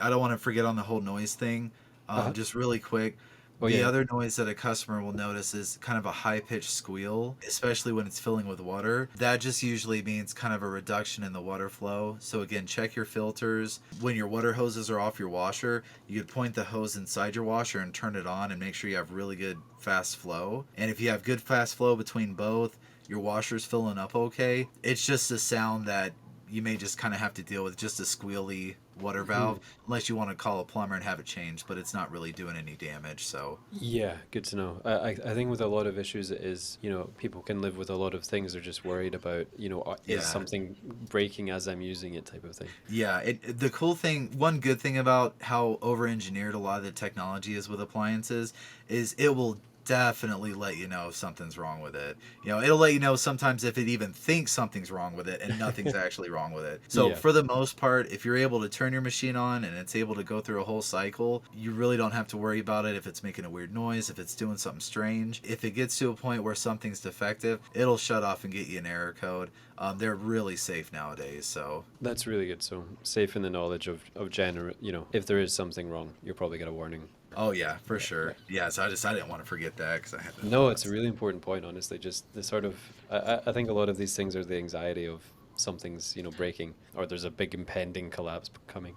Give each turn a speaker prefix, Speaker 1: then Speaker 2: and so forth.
Speaker 1: I don't want to forget on the whole noise thing.
Speaker 2: Uh-huh.
Speaker 1: Just really quick.
Speaker 2: Oh
Speaker 1: The
Speaker 2: yeah.
Speaker 1: other noise that a customer will notice is kind of a high pitched squeal, especially when it's filling with water. That just usually means kind of a reduction in the water flow. So, again, check your filters. When your water hoses are off your washer, you could point the hose inside your washer and turn it on and make sure you have really good fast flow. And if you have good fast flow between both, your washer's filling up okay. It's just a sound that you may just kind of have to deal with, just a squealy water valve,
Speaker 2: Mhm.
Speaker 1: unless you want to call a plumber and have it changed, but it's not really doing any damage. So,
Speaker 2: Yeah, good to know. I think with a lot of issues it is, people can live with a lot of things. They're just worried about, is
Speaker 1: yeah.
Speaker 2: something breaking as I'm using it type of thing.
Speaker 1: Yeah, the cool thing, one good thing about how over engineered a lot of the technology is with appliances is it will definitely let you know if something's wrong with it. It'll let you know sometimes if it even thinks something's wrong with it and nothing's actually wrong with it. So,
Speaker 2: Yeah,
Speaker 1: for the most part, if you're able to turn your machine on and it's able to go through a whole cycle, you really don't have to worry about it if it's making a weird noise, if it's doing something strange. If it gets to a point where something's defective, it'll shut off and get you an error code. They're really safe nowadays, so
Speaker 2: that's really good. So safe in the knowledge of general, if there is something wrong, you'll probably get a warning.
Speaker 1: oh yeah, for
Speaker 2: Yeah, yeah.
Speaker 1: sure. Yeah, so I didn't want to forget that because I had to know
Speaker 2: No, it's
Speaker 1: that.
Speaker 2: a really important point, honestly. Just the sort of, I think a lot of these things are the anxiety of something's, breaking or there's a big impending collapse coming.